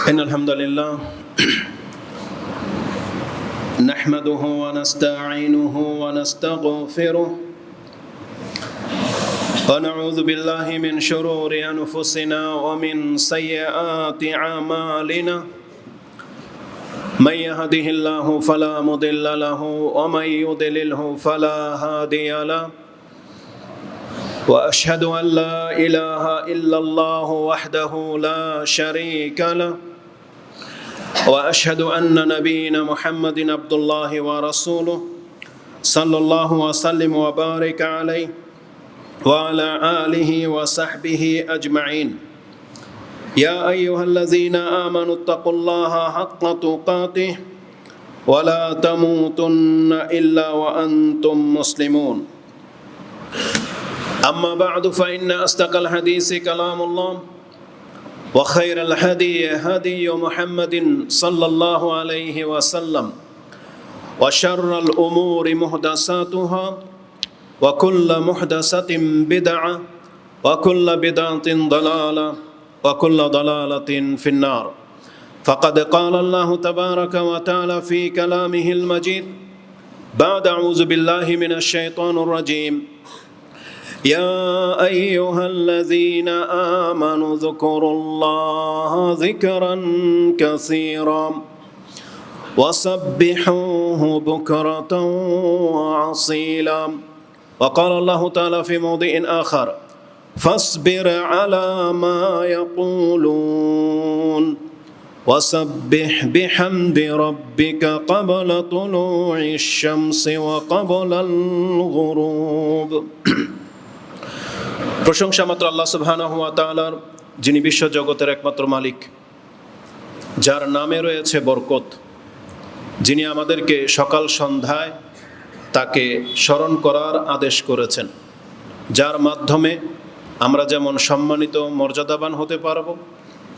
إن الحمد لله نحمده ونستعينه ونستغفره ونعوذ بالله من شرور أنفسنا ومن سيئات أعمالنا من يهده الله فلا مضل له ومن يضلله فلا هادي له وأشهد أن لا إله إلا الله وحده لا شريك له وأشهد أن نبينا محمد عبد الله ورسوله صلى الله وسلم وبارك عليه وعلى آله وصحبه أجمعين يا أيها الذين آمنوا اتقوا الله حق تقاته ولا تموتن إلا وأنتم مسلمون أما بعد فإن أصدق الحديث كلام الله وخير الهدي هدي محمد صلى الله عليه وسلم وشر الأمور محدثاتها وكل محدثة بدعة وكل بدعة ضلالة وكل ضلالة في النار فقد قال الله تبارك وتعالى في كلامه المجيد بعد أعوذ بالله من الشيطان الرجيم يا أيها الذين آمنوا اذكروا الله ذكرا كثيرا وسبحوه بكرة وأصيلا وقال الله تعالى في موضع آخر فاصبر على ما يقولون وسبح بحمد ربك قبل طلوع الشمس وقبل الغروب প্রশংসা মাত্র আল্লাহ সুবহানাহু ওয়া তাআলার, যিনি বিশ্ব জগতের একমাত্র মালিক, যার নামে রয়েছে বরকত, যিনি আমাদেরকে সকাল সন্ধ্যায় তাকে স্মরণ করার আদেশ করেছেন, যার মাধ্যমে আমরা যেমন সম্মানিত মর্যাদাবান হতে পারব,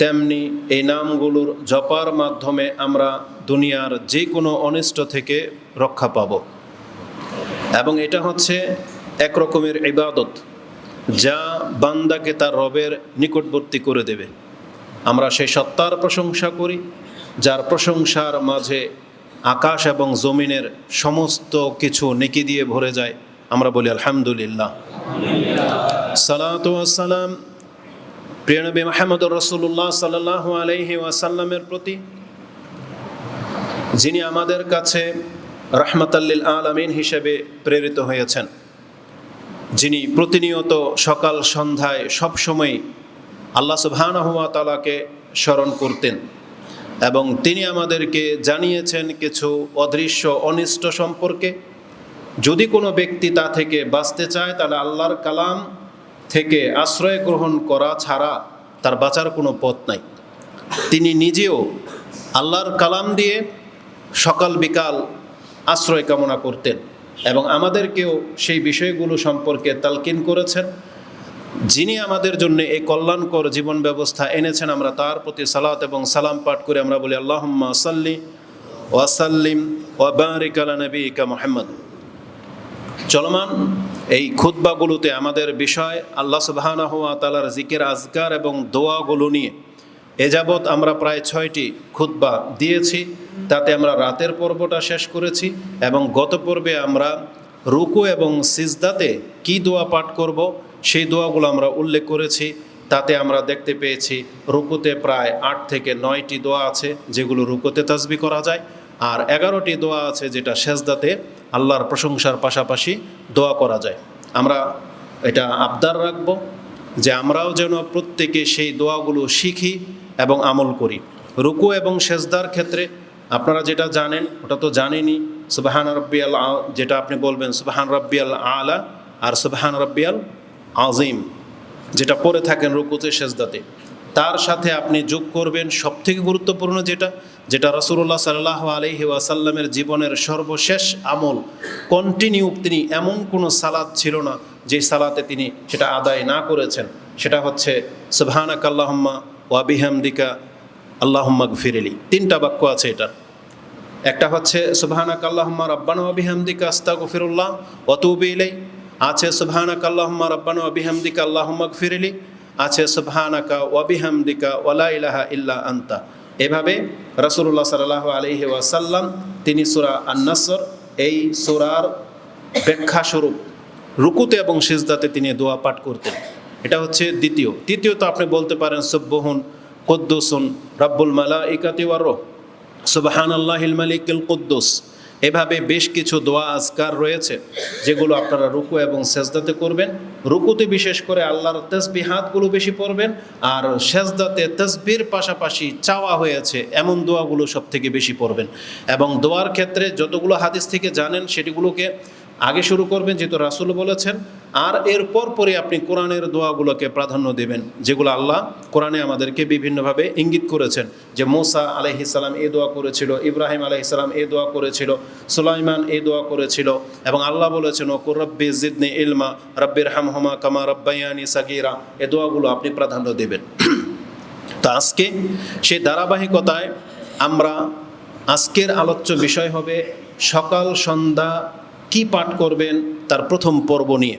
তেমনি এই নামগুলোর জপার মাধ্যমে আমরা দুনিয়ার যে কোনো অনিষ্ট থেকে রক্ষা পাব। এবং এটা হচ্ছে এক রকমের ইবাদত, যা বান্দাকে তার রবের নিকটবর্তী করে দেবে। আমরা সেই সত্তার প্রশংসা করি, যার প্রশংসার মাঝে আকাশ এবং জমিনের সমস্ত কিছু নেকি দিয়ে ভরে যায়। আমরা বলি আলহামদুলিল্লাহ। সালাতু ওয়াস সালাম প্রিয় নবী মুহাম্মদুর রাসূলুল্লাহ সাল্লাল্লাহু আলাইহি ওয়াসাল্লামের প্রতি, যিনি আমাদের কাছে রাহমাতাল লিল আলামিন হিসেবে প্রেরিত হয়েছেন, যিনি প্রতিনিয়ত সকাল সন্ধ্যায় সবসময় আল্লাহ সুবহানাহু ওয়া তাআলাকে স্মরণ করতেন এবং তিনি আমাদেরকে জানিয়েছেন কিছু অদৃশ্য অনিষ্ট সম্পর্কে। যদি কোনো ব্যক্তি তা থেকে বাঁচতে চায়, তাহলে আল্লাহর কালাম থেকে আশ্রয় গ্রহণ করা ছাড়া তার বাঁচার কোনো পথ নাই। তিনি নিজেও আল্লাহর কালাম দিয়ে সকাল বিকাল আশ্রয় কামনা করতেন এবং আমাদেরকেও সেই বিষয়গুলো সম্পর্কে তালকিন করেছেন। যিনি আমাদের জন্য এই কল্যাণকর জীবন ব্যবস্থা এনেছেন, আমরা তার প্রতি সালাত এবং সালাম পাঠ করে আমরা বলি আল্লাহুম্মা সাল্লি ওয়া সাল্লিম ওয়া বারিক আলা নবিয়িকা মুহাম্মদ। চলমান এই খুতবাগুলোতে আমাদের বিষয় আল্লাহ সুবহানাহু ওয়া তাআলার জিকির, আজকার এবং দোয়াগুলো নিয়ে এ যাবৎ আমরা প্রায় 6টি খুতবা দিয়েছি। তাতে আমরা রাতের পর্বটা শেষ করেছি এবং গত পর্বে আমরা রুকু এবং সিজদাতে কি দোয়া পাঠ করব সেই দোয়াগুলো আমরা উল্লেখ করেছি। তাতে আমরা দেখতে পেয়েছি রুকুতে প্রায় 8 থেকে 9টি দোয়া আছে যেগুলো রুকুতে তাসবিহ করা যায়, আর 11টি দোয়া আছে যেটা সেজদাতে আল্লাহর প্রশংসার পাশাপাশি দোয়া করা যায়। আমরা এটা আবদার রাখব যে আমরাও যেন প্রত্যেকে সেই দোয়াগুলো শিখি এবং আমল করি। রুকু এবং সেজদার ক্ষেত্রে আপনারা যেটা জানেন ওটা তো জানেনই, সুবহান রাব্বিয়াল, যেটা আপনি বলবেন সুবহান রাব্বিয়াল আলা আর সুবহান রাব্বিয়াল আযীম, যেটা পড়ে থাকেন রুকুতে সেজদাতে। তার সাথে আপনি যোগ করবেন সবথেকে গুরুত্বপূর্ণ যেটা রাসূলুল্লাহ সাল্লাল্লাহু আলাইহি ওয়াসাল্লামের জীবনের সর্বশেষ আমল, কন্টিনিউ তিনি এমন কোনো সালাত ছিল না যে সালাতে তিনি সেটা আদায় না করেছেন। সেটা হচ্ছে সুবহানাকা আল্লাহুম্মা ওয়া বিহামদিকা আল্লাহুম্মা গফিরলি। 3টা বাক্য আছে এটা। একটা হচ্ছে সুবহানাকা আল্লাহুম্মা রাব্বানা ওয়া বিহামদিকা আস্তাগফিরুল্লাহ ওয়া আতুবু ইলাইহি, আছে সুবহানাকা আল্লাহুম্মা রাব্বানা ওয়া বিহামদিকা আল্লাহুম্মা গফিরলি, আছে সুবহানাকা ওয়া বিহামদিকা ওয়া লা ইলাহা ইল্লা আনতা এভাবে রাসূলুল্লাহ সাল্লাল্লাহু আলাইহি ওয়াসাল্লাম তিনি সূরা আন-নাসর এই সূরার ব্যাখ্যা স্বরূপ রুকুতে এবং সিজদাতে তিনি দোয়া পাঠ করতেন। এটা হচ্ছে দ্বিতীয়। তৃতীয়ত আপনি বলতে পারেন সুবহুন কুদ্দুসুন রাব্বুল মালাইকাতি ওয়ার রূহ, সুবহানাল্লাহিল মালিকুল কুদ্দুস। এভাবে বেশ কিছু দোয়া আজকার রয়েছে যেগুলো আপনারা রুকু এবং সেজদাতে করবেন। রুকুতে বিশেষ করে আল্লাহর তাসবিহাতগুলো বেশি পড়বেন, আর সেজদাতে তাসবির পাশাপাশি চাওয়া হয়েছে এমন দোয়াগুলো সব থেকে বেশি পড়বেন। এবং দোয়ার ক্ষেত্রে যতগুলো হাদিস থেকে জানেন সেটিগুলোকে আগে শুরু করবেন, যেহেতু রাসূল বলেছেন। আর এরপর পরে আপনি কোরআনের দোয়াগুলোকে প্রাধান্য দেবেন, যেগুলো আল্লাহ কোরআনে আমাদেরকে বিভিন্নভাবে ইঙ্গিত করেছেন। যে মুসা আলাইহিস সালাম এই দোয়া করেছিল, ইব্রাহিম আলাইহিস সালাম এই দোয়া করেছিল, সুলাইমান এই দোয়া করেছিল, এবং আল্লাহ বলেছেন ওকুর রব্বি জিদনি ইলমা রব্বির হামহুমা কামা রব্বায়ানি সাগীরা। এই দোয়াগুলো আপনি প্রাধান্য দেবেন। তো আজকে সেই ধারাবাহিকতায় আমরা আজকের আলোচ্য বিষয় হবে সকাল সন্ধ্যা কি পাঠ করবেন তার প্রথম পর্ব নিয়ে।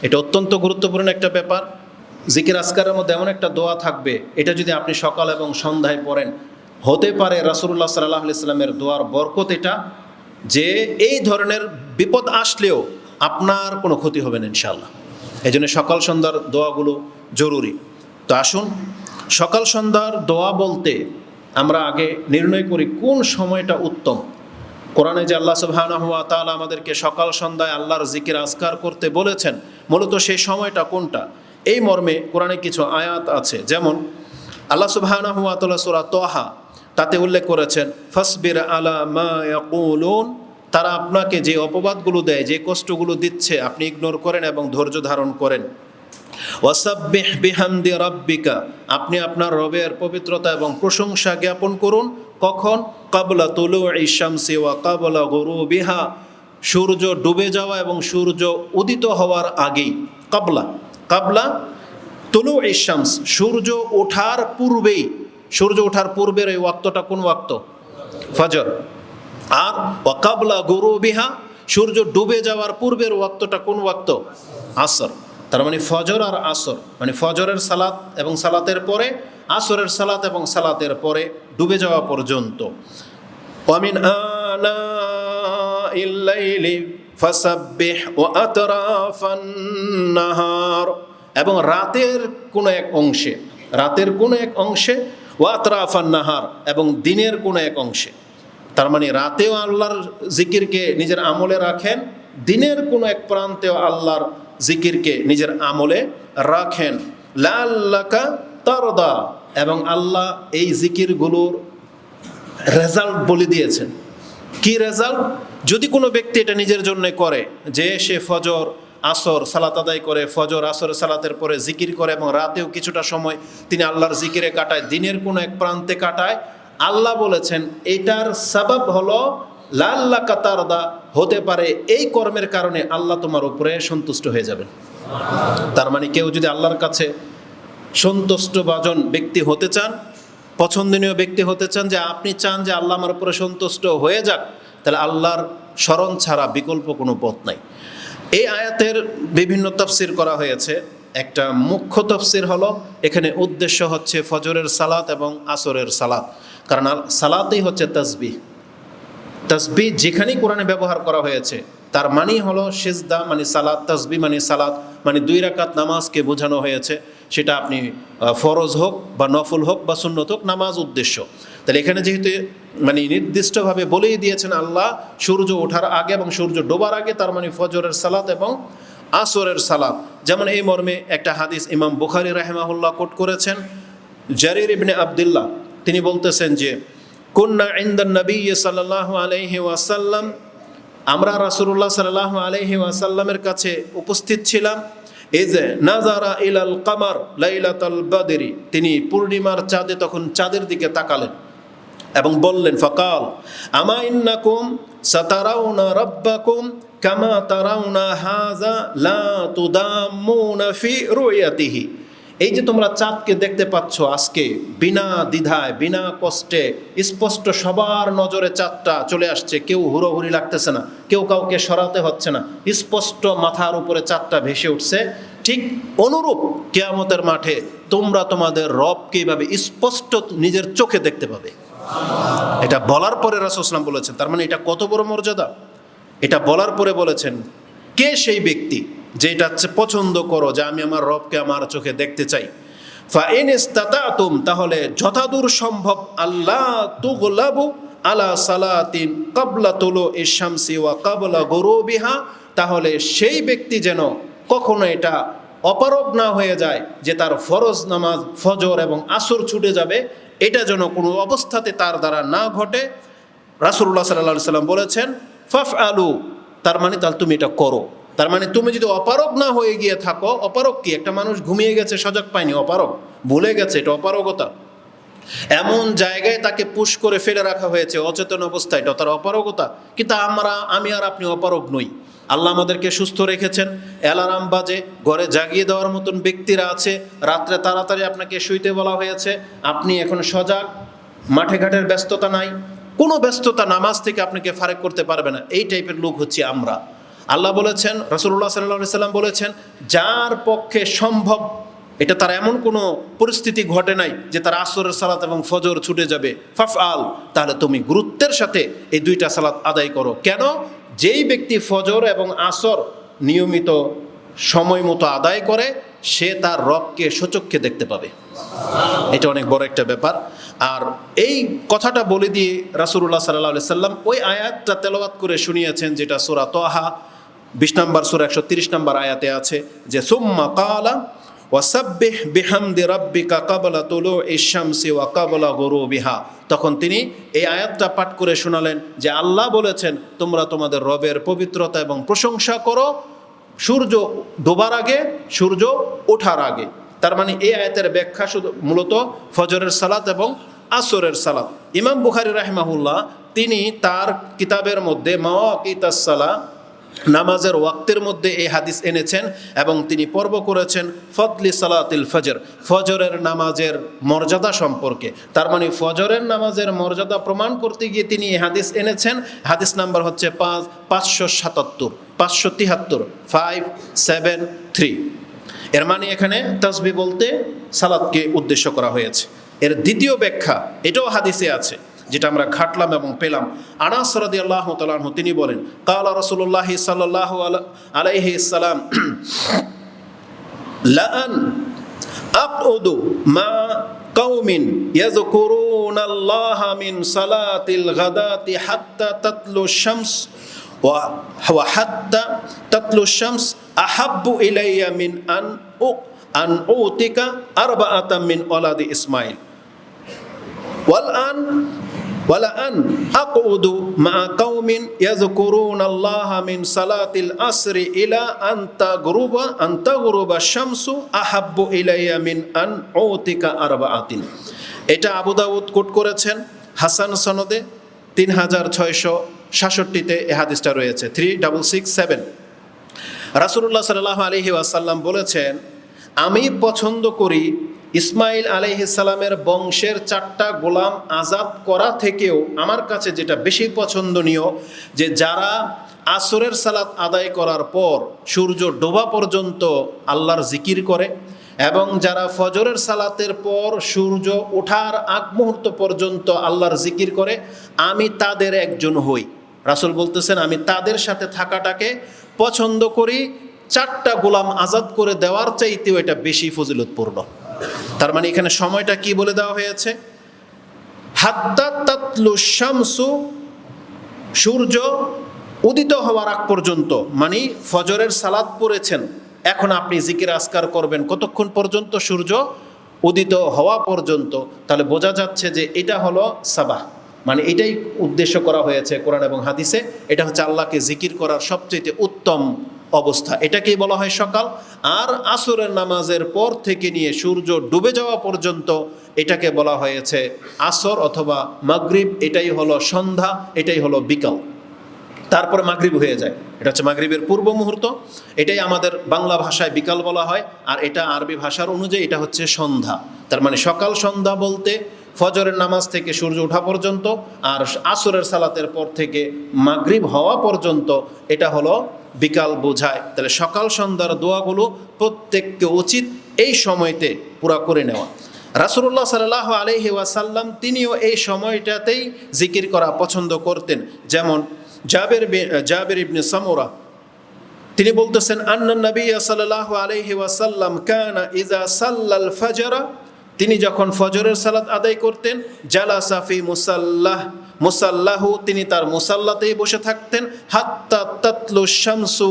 এটা অত্যন্ত গুরুত্বপূর্ণ একটা ব্যাপার। জিকির আজকারের মধ্যে এমন একটা দোয়া থাকবে, এটা যদি আপনি সকাল এবং সন্ধ্যায় পড়েন, হতে পারে রাসূলুল্লাহ সাল্লাল্লাহু আলাইহি সাল্লামের দোয়ার বরকত এটা, যে এই ধরনের বিপদ আসলেও আপনার কোনো ক্ষতি হবে না ইনশাআল্লাহ। এই জন্য সকাল সন্ধ্যার দোয়াগুলো জরুরি। তো আসুন, সকাল সন্ধ্যার দোয়া বলতে আমরা আগে নির্ণয় করি কোন সময়টা উত্তম। কোরআনে যে আল্লাহ সুবহানাহু ওয়া তাআলা আমাদেরকে সকাল সন্ধ্যায় আল্লাহর জিকির আজকার করতে বলেছেন, মূলত সেই সময়টা কোনটা, এই মর্মে কোরআনে কিছু আয়াত আছে। যেমন আল্লাহ সুবহানাহু ওয়া তাআলা সূরা তাহা তাতে উল্লেখ করেছেন ফাসবির আলা মা ইয়াকুলুন, তারা আপনাকে যে অপবাদগুলো দেয়, যে কষ্টগুলো দিচ্ছে, আপনি ইগনোর করেন এবং ধৈর্য ধারণ করেন। ওয়াসাব্বিহ বিহামদি রাব্বিকা, আপনি আপনার রবের পবিত্রতা এবং প্রশংসা জ্ঞাপন করুন। কখন? ক্বাবলা তুলুই শামসি ওয়া ক্বাবলা গুরুবিহা, সূর্য ডুবে যাওয়া এবং সূর্য উদিত হওয়ার আগেই। ক্বাবলা তুলুই শামস, সূর্য ওঠার পূর্বেই। সূর্য ওঠার পূর্বের এই ওয়াক্তটা কোন ওয়াক্ত? ফজর। আর ওয়া ক্বাবলা গুরুবিহা, সূর্য ডুবে যাওয়ার পূর্বের ওয়াক্তটা কোন ওয়াক্ত? আসর। তার মানে ফজর আর আসর, মানে ফজরের সালাত এবং সালাতের পরে, আসরের সালাত এবং সালাতের পরে ডুবে যাওয়া পর্যন্ত। ওয়ামিন আনাইল লাইলি ফাসাব্বিহ ওয়া আতরাফান নাহার, এবং রাতের কোনো এক অংশে, রাতের কোনো এক অংশে, ওয়া আতরাফান নাহার, এবং দিনের কোনো এক অংশে। তার মানে রাতেও আল্লাহর জিকিরকে নিজের আমলে রাখেন, দিনের কোনো এক প্রান্তেও আল্লাহর জিকিরকে নিজের আমলে রাখেন। লাআল্লাকা তারদা, এবং আল্লাহ এই জিকিরগুলোর রেজাল্ট বলে দিয়েছেন। কি রেজাল্ট? যদি কোনো ব্যক্তি এটা নিজের জন্য করে, যে সে ফজর আসর সালাত আদায় করে, ফজর আসর সালাতের পরে জিকির করে, এবং রাতেও কিছুটা সময় তিনি আল্লাহর জিকিরে কাটায়, দিনের কোনো এক প্রান্তে কাটায়, আল্লাহ বলেছেন এটার সাবাব হলো লাআল্লাকা তারদা, হতে পারে এই কর্মের কারণে আল্লাহ তোমার উপরে সন্তুষ্ট হয়ে যাবেন। তার মানে কেউ যদি আল্লাহর কাছে সন্তুষ্টভাজন ব্যক্তি হতে চান, পছন্দনীয় ব্যক্তি হতে চান, যে আপনি চান যে আল্লাহ আমার উপরে সন্তুষ্ট হয়ে যাক, তাহলে আল্লাহর স্মরণ ছাড়া বিকল্প কোনো পথ নাই। এই আয়াতের বিভিন্ন তাফসির করা হয়েছে। একটা মুখ্য তাফসির হলো, এখানে উদ্দেশ্য হচ্ছে ফজরের সালাত এবং আসরের সালাত, কারণ সালাতেই হচ্ছে তাসবিহ। তাসবিহ যেখানেই কোরআনে ব্যবহার করা হয়েছে তার মানেই হলো সিজদা মানে সালাত, তাসবিহ মানে সালাত, মানে 2 রাকাত নামাজকে বোঝানো হয়েছে। সেটা আপনি ফরজ হোক বা নফল হোক বা সুন্নত হোক, নামাজ উদ্দেশ্য। তাহলে এখানে যেহেতু মানে নির্দিষ্টভাবে বলেই দিয়েছেন আল্লাহ সূর্য ওঠার আগে এবং সূর্য ডোবার আগে, তার মানে ফজরের সালাত এবং আসরের সালাত। যেমন এই মর্মে একটা হাদিস ইমাম বুখারী রাহিমাহুল্লাহ কোট করেছেন। জারির ইবনে আব্দুল্লাহ তিনি বলতেছেন যে কুন্না ইনদান নবী সাল্লাল্লাহু আলাইহি ওয়াসাল্লাম, আমরা রাসূলুল্লাহ সাল্লাল্লাহু আলাইহি ওয়াসাল্লামের কাছে উপস্থিত ছিলাম। এই যে নাজারা ইলাল কামার লাইলাতাল বদরি, তিনি পূর্ণিমার চাঁদে তখন চাঁদের দিকে তাকালেন এবং বললেন ফাকাল আমা ইন্নাকুম সাতারাউনা রাব্বাকুম কামা তারাউনা হাযা লা তুদাম্মুনা ফি রুয়াতিহি, এই যে তোমরা চাঁদকে দেখতে পাচ্ছ আজকে বিনা দ্বিধায় বিনা কষ্টে স্পষ্ট সবার নজরে চাঁদটা চলে আসছে, কেউ হুড়োহুড়ি লাগতেছে না, কেউ কাউকে সরাতে হচ্ছে না, স্পষ্ট মাথার উপরে চাঁদটা ভেসে উঠছে। ঠিক অনুরূপ কিয়ামতের মাঠে তোমরা তোমাদের রবকে এইভাবে স্পষ্ট নিজের চোখে দেখতে পাবে। এটা বলার পরে রাসূল সাল্লাল্লাহু আলাইহি ওয়াসাল্লাম বলেছেন, তার মানে এটা কত বড় মর্যাদা। এটা বলার পরে বলেছেন, কে সেই ব্যক্তি যে এটা হচ্ছে পছন্দ করো যে আমি আমার রবকে আমার চোখে দেখতে চাই। ফাইন ইসতাতাতুম, তাহলে যতদূর সম্ভব, আল্লাহ তুগলাবু আলা সালাতিন ক্বাবলা তুলুইশ শামসি ওয়া ক্বাবলা গুরুবিহা, তাহলে সেই ব্যক্তি যেন কখনো এটা অপারগ না হয়ে যায় যে তার ফরজ নামাজ ফজর এবং আসর ছুটে যাবে, এটা যেন কোনো অবস্থাতে তার দ্বারা না ঘটে। রাসূলুল্লাহ সাল্লাল্লাহু আলাইহি সাল্লাম বলেছেন ফাফআলু, তার মানে তাহলে তুমি এটা করো। তার মানে তুমি যদি অপারগ না হয়ে গিয়ে থাকো, অপারগ কি? একটা মানুষ ঘুমিয়ে গেছে, সজাগ পায়নি, অপারগ, ভুলে গেছে, এটা অপারগতা। এমন জায়গায় তাকে পুশ করে ফেলে রাখা হয়েছে অচেতন অবস্থায়, এটা তার অপারগতা। কিন্তু আমি আর আপনি অপারগ নই। আল্লাহ আমাদেরকে সুস্থ রেখেছেন, অ্যালার্ম বাজে, ঘরে জাগিয়ে দেওয়ার মতন ব্যক্তিরা আছে, রাত্রে তাড়াতাড়ি আপনাকে শুইতে বলা হয়েছে, আপনি এখন সজাগ, মাঠে ঘাটের ব্যস্ততা নাই, কোনো ব্যস্ততা নামাজ থেকে আপনাকে ফারেক করতে পারবে না। এই টাইপের লোক হচ্ছে আমরা। আল্লাহ বলেছেন, রাসূলুল্লাহ সাল্লাল্লাহু আলাইহি সাল্লাম বলেছেন, যার পক্ষে সম্ভব, এটা তার এমন কোনো পরিস্থিতি ঘটে নাই যে তার আসরের সালাত এবং ফজর ছুটে যাবে, ফাফআল, তাহলে তুমি গুরুত্বের সাথে এই দুইটা সালাত আদায় করো। কেন? যেই ব্যক্তি ফজর এবং আসর নিয়মিত সময় মতো আদায় করে, সে তার রবকে সচক্ষে দেখতে পাবে। এটা অনেক বড় একটা ব্যাপার। আর এই কথাটা বলে দিয়ে রাসূলুল্লাহ সাল্লাল্লাহু আলাইহি সাল্লাম ওই আয়াতটা তেলাওয়াত করে শুনিয়েছেন, যেটা সূরা তাহা 20 নম্বর সূরা 130 নম্বর আয়াতে আছে, যে সুম্মা ক্বালা ওয়াসাব্বিহ বিহামদি রাব্বিকা ক্বাবলা তুলুইশ শামসি ওয়া ক্বাবলা গুরুবিহা। তখন তিনি এই আয়াতটা পাঠ করে শোনালেন যে আল্লাহ বলেছেন, তোমরা তোমাদের রবের পবিত্রতা এবং প্রশংসা করো সূর্য ডোবার আগে, সূর্য ওঠার আগে। তার মানে এই আয়াতের ব্যাখ্যা শুধু মূলত ফজরের সালাত এবং আসরের সালাত। ইমাম বুখারী রাহিমাহুল্লাহ তিনি তার কিতাবের মধ্যে মাওয়াকিতাস সালাহ, নামাজের ওয়াক্তের মধ্যে এই হাদিস এনেছেন এবং তিনি পর্ব করেছেন ফদলি সালাতিল ফজর, ফজরের নামাজের মর্যাদা সম্পর্কে। তার মানে ফজরের নামাজের মর্যাদা প্রমাণ করতে গিয়ে তিনি এই হাদিস এনেছেন। হাদিস নাম্বার হচ্ছে 577, 573, 573। এর মানে এখানে তাসবিহ বলতে সালাতকে উদ্দেশ্য করা হয়েছে। এর দ্বিতীয় ব্যাখ্যা এটাও হাদিসে আছে, যেটা আমরা ঘাটলাম এবং পেলাম। আনাস রাদিয়াল্লাহু তাআলা আনহু তিনি বলেন, ক্বালা রাসূলুল্লাহ সাল্লাল্লাহু আলাইহি সাল্লাম লা আন আকুদু মা কওমিন ইয়াযকুরুনাল্লাহা মিন সালাতিল গাদাতি হাত্তা তাতলু শামস ওয়া হাত্তা তাতলু শামস আহাব্বু ইলাইয়া মিন আন উতিকা আরবাআতাম মিন ওয়ালাদি ইসমাঈল ওয়ালা আন আকুদু মা কওমিন ইয়াযকুরুনাল্লাহা মিন সালাতিল আসরি ইলা আন তাগরুবা শামসু আহাব্বু ইলাইয়া মিন আন উতিকা আরবাআতিন। এটা আবু দাউদ কোট করেছেন হাসান সনদে 3666-তে এই হাদিসটা রয়েছে, 3667। রাসূলুল্লাহ সাল্লাল্লাহু আলাইহি ওয়াসাল্লাম বলেছেন, আমি পছন্দ করি ইসমাইল আলাইহিস সালামের বংশের 4টা গোলাম আজাদ করা থেকেও আমার কাছে যেটা বেশি পছন্দনীয়, যে যারা আসরের সালাত আদায় করার পর সূর্য ডোবা পর্যন্ত আল্লাহর জিকির করে এবং যারা ফজরের সালাতের পর সূর্য ওঠার আগ মুহূর্ত পর্যন্ত আল্লাহর জিকির করে, আমি তাদের একজন হই। রাসূল বলতেছেন, আমি তাদের সাথে থাকাটাকে পছন্দ করি 4টা গোলাম আজাদ করে দেওয়ার চাইতেও এটা বেশি ফজিলতপূর্ণ। তার মানে এখানে সময়টা কি বলে দেওয়া হয়েছে, হাত্তা তাতলু শামসু, সূর্য উদিত হওয়ার আগ পর্যন্ত, মানে ফজরের সালাত পড়েছেন, এখন আপনি জিকির আজকার করবেন কতক্ষণ পর্যন্ত? সূর্য উদিত হওয়া পর্যন্ত। তাহলে বোঝা যাচ্ছে যে এটা হলো সাবাহ, মানে এটাই উদ্দেশ্য করা হয়েছে কোরআন এবং হাদিসে। এটা হচ্ছে আল্লাহকে জিকির করার সবচেয়ে উত্তম অবস্থা, এটাকেই বলা হয় সকাল। আর আসরের নামাজের পর থেকে নিয়ে সূর্য ডুবে যাওয়া পর্যন্ত এটাকে বলা হয়েছে আসর অথবা মাগরিব, এটাই হলো সন্ধ্যা, এটাই হলো বিকাল। তারপরে মাগরিব হয়ে যায়, এটা হচ্ছে মাগরিবের পূর্ব মুহূর্ত, এটাই আমাদের বাংলা ভাষায় বিকাল বলা হয়, আর এটা আরবি ভাষার অনুযায়ী এটা হচ্ছে সন্ধ্যা। তার মানে সকাল সন্ধ্যা বলতে ফজরের নামাজ থেকে সূর্য ওঠা পর্যন্ত, আর আসরের সালাতের পর থেকে মাগরিব হওয়া পর্যন্ত এটা হলো বিকাল বোঝায়, তাহলে সকাল সন্ধ্যার দোয়াগুলো প্রত্যেককে উচিত এই সময়তে পুরা করে নেওয়া। রাসূলুল্লাহ সাল্লাল্লাহু আলাইহি ওয়াসাল্লাম তিনিও এই সময়টাতেই জিকির করা পছন্দ করতেন। যেমন জাবের ইবনে সামুরা তিনি বলতেছেন, আন্না নবী সাল্লাল্লাহু আলাইহি ওয়াসাল্লাম কানা ইযা সাল্লাল ফাজরা, তিনি যখন ফজরের সালাত আদায় করতেন, জালাসা ফি মুসাল্লাহু, তিনি তার মুসাল্লাতেই বসে থাকতেন, হাত্তা তাতলু শামসু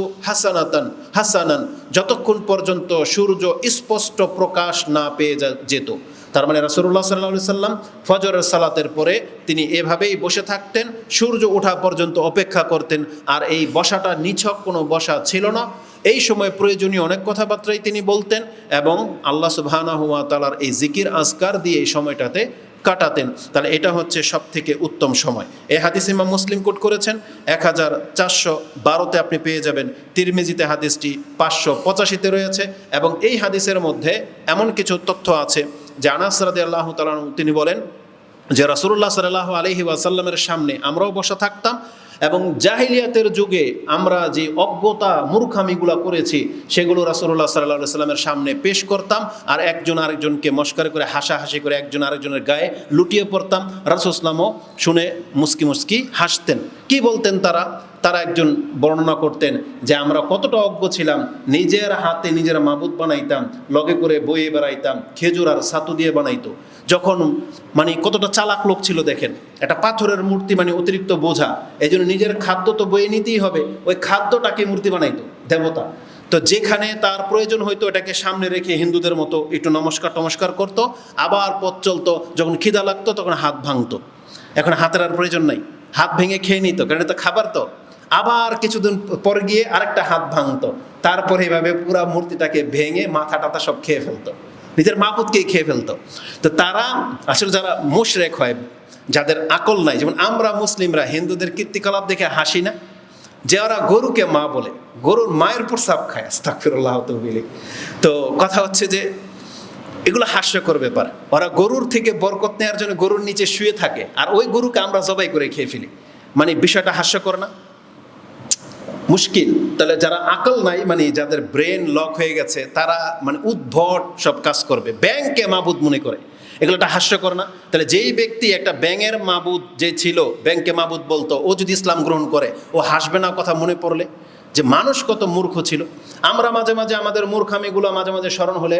হাসানান, যতক্ষণ পর্যন্ত সূর্য স্পষ্ট প্রকাশ না পেয়ে যেত। তার মানে রাসূলুল্লাহ সাল্লাল্লাহু আলাইহি সাল্লাম ফজরের সালাতের পরে তিনি এভাবেই বসে থাকতেন, সূর্য ওঠা পর্যন্ত অপেক্ষা করতেন। আর এই বসাটা নিছক কোনো বসা ছিল না, এই সময় প্রয়োজনীয় অনেক কথাবার্তাই তিনি বলতেন এবং আল্লাহ সুবহানাহু ওয়া তাআলার এই জিকির আজকার দিয়ে এই সময়টাতে কাটাতেন। তাহলে এটা হচ্ছে সব থেকে উত্তম সময়। এই হাদিস ইমাম মুসলিম কোট করেছেন, 1412-তে আপনি পেয়ে যাবেন। তিরমিজিতে হাদিসটি 585-তে রয়েছে এবং এই হাদিসের মধ্যে এমন কিছু তথ্য আছে যে আনাস রাদিয়াল্লাহু তাআলা তিনি বলেন যে রাসূলুল্লাহ সাল্লাল্লাহু আলাইহি ওয়াসাল্লামের সামনে আমরাও বসা থাকতাম এবং জাহিলিয়াতের যুগে আমরা যে অজ্ঞতা মূর্খামিগুলা করেছি সেগুলো রাসূলুল্লাহ সাল্লাল্লাহু আলাইহি ওয়াসাল্লামের সামনে পেশ করতাম আর একজন আরেকজনকে মস্করা করে হাসাহাসি করে একজন আরেকজনের গায়ে লুটিয়ে পড়তাম। রাসূল সাল্লাল্লাহু শুনে মুস্কি মুস্কি হাসতেন। কি বলতেন তারা একজন বর্ণনা করতেন যে আমরা কতটা অজ্ঞ ছিলাম, নিজের হাতে নিজের মাবুদ বানাইতাম, লগে করে বয়ে বেড়াইতাম, খেজুর আর ছাতু দিয়ে বানাইতো। যখন মানে কতটা চালাক লোক ছিল দেখেন, একটা পাথরের মূর্তি মানে অতিরিক্ত বোঝা, এই জন্য নিজের খাদ্য তো বয়ে নিতেই হবে, ওই খাদ্যটাকে মূর্তি বানাইতো দেবতা। তো যেখানে তার প্রয়োজন হইতো এটাকে সামনে রেখে হিন্দুদের মতো একটু নমস্কার করতো, আবার পথ চলতো, যখন খিদা লাগতো তখন হাত ভাঙতো। এখন হাতের আর প্রয়োজন নাই, হাত ভেঙে খেয়ে নিত, কারণ এটা খাবার তো। আবার কিছুদিন পর গিয়ে আরেকটা হাত ভাঙতো, তারপরে এভাবে পুরা মূর্তিটাকে ভেঙে মাথা টাথা সব খেয়ে ফেলতো, নিজের মাবুদকেই খেয়ে ফেলতো। তো তারা আসলে যারা মুশরিক হয়, যাদের আকল নাই, যেমন আমরা মুসলিমরা হিন্দুদের কীর্তিকলাপ দেখে হাসি না, যে ওরা গরুকে মা বলে, গরুর মায়ের প্রস্রাব খায়, আস্তাগফিরুল্লাহ। তো কথা হচ্ছে যে এগুলো হাস্যকর ব্যাপার। ওরা গরুর থেকে বরকত নেওয়ার জন্য গরুর নিচে শুয়ে থাকে, আর ওই গরুকে আমরা জবাই করে খেয়ে ফেলি। মানে বিষয়টা হাস্যকর না? মুশকিল। তাহলে যারা আকল নাই, মানে যাদের ব্রেন লক হয়ে গেছে, তারা মানে উদ্ভট সব কাজ করবে, ব্যাংকে মাবুদ মনে করে। এগুলো একটা হাস্যকর না? তাহলে যেই ব্যক্তি একটা ব্যাঙের মাবুদ যে ছিল, ব্যাংকে মাবুদ বলতো, ও যদি ইসলাম গ্রহণ করে ও হাসবে না কথা মনে পড়লে? যে মানুষ কত মূর্খ ছিল। আমরা মাঝে মাঝে আমাদের মূর্খামিগুলো মাঝে মাঝে স্মরণ হলে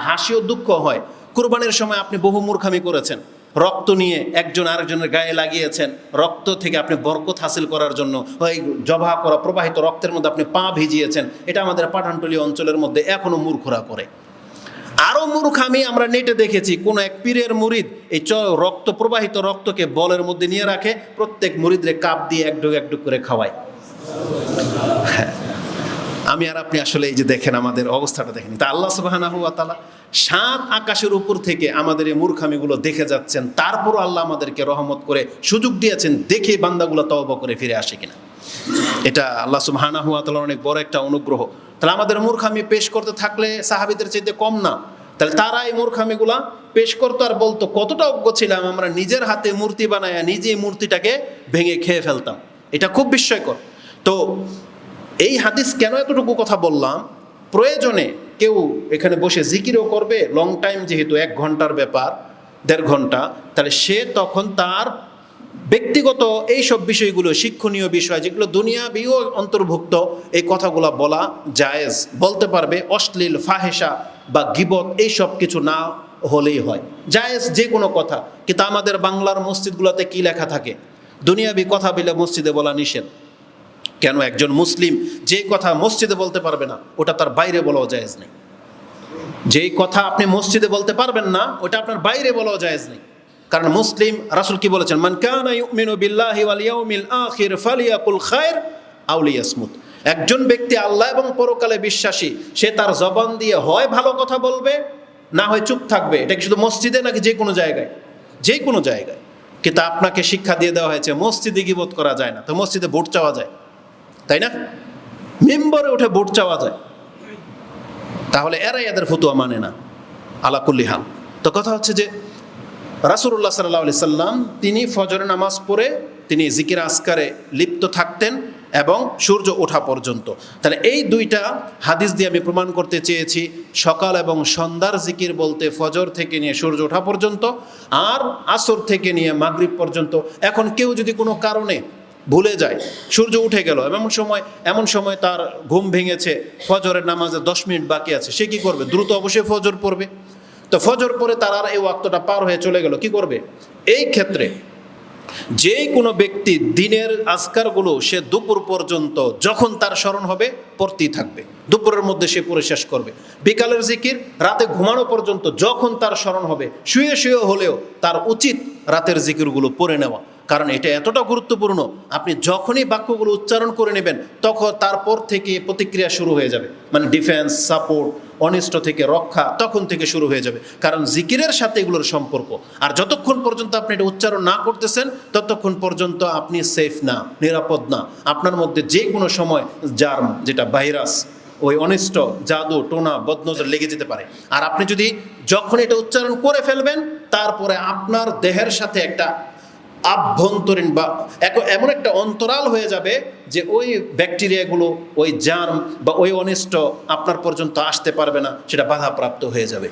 হাসি ও দুঃখ হয়। কুরবানির সময় আপনি বহু মূর্খামি করেছেন, রক্ত নিয়ে একজন আরেকজনের গায়ে লাগিয়েছেন, রক্ত থেকে আপনি বরকত হাসিল করার জন্য ওই জবা করা প্রবাহিত রক্তের মধ্যে আপনি পা ভিজিয়েছেন। এটা আমাদের পাঠানটলি অঞ্চলের মধ্যে এখনো মূর্খরা করে। আরও মূর্খামি আমরা নেটে দেখেছি, কোনো এক পীরের মুরিদ এই রক্ত প্রবাহিত রক্তকে বলের মধ্যে নিয়ে রাখে, প্রত্যেক মুরিদরে কাপ দিয়ে একডুক করে খাওয়ায়। হ্যাঁ, আমি আর আপনি আসলে এই যে দেখেন আমাদের অবস্থাটা দেখেন। তা আল্লাহ সুবহানাহু ওয়া তাআলা 7 আকাশের উপর থেকে আমাদের এই মূর্খামিগুলো দেখে যাচ্ছেন, তারপরও আল্লাহ আমাদেরকে রহমত করে সুযোগ দিয়েছেন, দেখে বান্দাগুলো তওবা করে ফিরে আসে কিনা। এটা আল্লাহ সুবহানাহু ওয়া তাআলার অনেক বড় একটা অনুগ্রহ। তাহলে আমাদের মূর্খামি পেশ করতে থাকলে সাহাবীদের চাইতে কম না। তাহলে তারা এই মূর্খামিগুলা পেশ করতো আর বলতো কতটা অজ্ঞ ছিলাম আমরা, নিজের হাতে মূর্তি বানায় নিজে মূর্তিটাকে ভেঙে খেয়ে ফেলতাম। এটা খুব বিস্ময়কর। তো এই হাদিস কেন এতটুকু কথা বললাম, প্রয়োজনে কেউ এখানে বসে জিকিরও করবে, লং টাইম যেহেতু 1 ঘন্টার ব্যাপার, 1.5 ঘন্টা, তাহলে সে তখন তার ব্যক্তিগত এইসব বিষয়গুলো, শিক্ষণীয় বিষয় যেগুলো দুনিয়াবিও অন্তর্ভুক্ত, এই কথাগুলো বলা জায়েজ, বলতে পারবে। অশ্লীল, ফাহেসা বা গীবত এইসব কিছু না হলেই হয়, জায়েজ যে কোনো কথা। কিন্তু আমাদের বাংলার মসজিদগুলোতে কি লেখা থাকে? দুনিয়াবি কথা বলে মসজিদে বলা নিষেধ। কেন? একজন মুসলিম যে কথা মসজিদে বলতে পারবে না, ওটা তার বাইরে বলাও জায়েজ নেই। যেই কথা আপনি মসজিদে বলতে পারবেন না, ওটা আপনার বাইরে বলাও জায়েজ নেই। কারণ মুসলিম, রাসূল কি বলেছেন? মান কানা ইউমিনু বিল্লাহি ওয়াল ইয়াউমিল আখির ফালিয়াকুল খায়র আও লিয়াসমুত। একজন ব্যক্তি আল্লাহ এবং পরকালে বিশ্বাসী, সে তার জবান দিয়ে হয় ভালো কথা বলবে, না হয় চুপ থাকবে। এটা কি শুধু মসজিদে নাকি যে কোনো জায়গায়? যে কোনো জায়গায়। কিন্তু আপনাকে শিক্ষা দিয়ে দেওয়া হয়েছে মসজিদে গীবত করা যায় না, তো মসজিদে ভোট চাওয়া যায়, তাই না? মেম্বরে উঠে ভোট চাওয়া যায়। তাহলে এরাই এদের ফতোয়া মানে না। আলা কুল্লি হাল। তো কথা হচ্ছে যে রাসূলুল্লাহ সাল্লাল্লাহু আলাইহি সাল্লাম তিনি ফজরের নামাজ পড়ে তিনি জিকির আসকারে লিপ্ত থাকতেন এবং সূর্য ওঠা পর্যন্ত। তাহলে এই দুইটা হাদিস দিয়ে আমি প্রমাণ করতে চেয়েছি সকাল এবং সন্ধ্যার জিকির বলতে ফজর থেকে নিয়ে সূর্য ওঠা পর্যন্ত, আর আসর থেকে নিয়ে মাগরিব পর্যন্ত। এখন কেউ যদি কোনো কারণে ভুলে যায়, সূর্য উঠে গেল, এমন সময় তার ঘুম ভেঙেছে, ফজরের নামাজে 10 মিনিট বাকি আছে, সে কি করবে? দ্রুত অবশ্যই ফজর পড়বে। তো ফজর পরে তার আর এই ওয়াক্তটা পার হয়ে চলে গেল, কি করবে? এই ক্ষেত্রে যে কোনো ব্যক্তি দিনের আজকারগুলো সে দুপুর পর্যন্ত যখন তার স্মরণ হবে পড়তেই থাকবে, দুপুরের মধ্যে সে পড়ে শেষ করবে। বিকালের জিকির রাতে ঘুমানো পর্যন্ত যখন তার স্মরণ হবে, শুয়ে শুয়ে হলেও তার উচিত রাতের জিকিরগুলো পড়ে নেওয়া, কারণ এটা এতটা গুরুত্বপূর্ণ। আপনি যখনই বাক্যগুলো উচ্চারণ করে নেবেন তখন তারপর থেকে প্রতিক্রিয়া শুরু হয়ে যাবে, মানে ডিফেন্স, সাপোর্ট, অনিষ্ট থেকে রক্ষা তখন থেকে শুরু হয়ে যাবে, কারণ জিকিরের সাথে এগুলোর সম্পর্ক। আর যতক্ষণ পর্যন্ত আপনি এটা উচ্চারণ না করতেছেন ততক্ষণ পর্যন্ত আপনি সেফ না, নিরাপদ না। আপনার মধ্যে যে কোনো সময় জার্ম, যেটা ভাইরাস, ওই অনিষ্ট, জাদু টোনা, বদনজর লেগে যেতে পারে। আর আপনি যদি যখন এটা উচ্চারণ করে ফেলবেন তারপরে আপনার দেহের সাথে একটা আভ্যন্তরীণ বা এমন একটা অন্তরাল হয়ে যাবে যে ওই ব্যাকটেরিয়াগুলো, ওই জার্ম বা ওই অনিষ্ট আপনার পর্যন্ত আসতে পারবে না, সেটা বাধাপ্রাপ্ত হয়ে যাবে।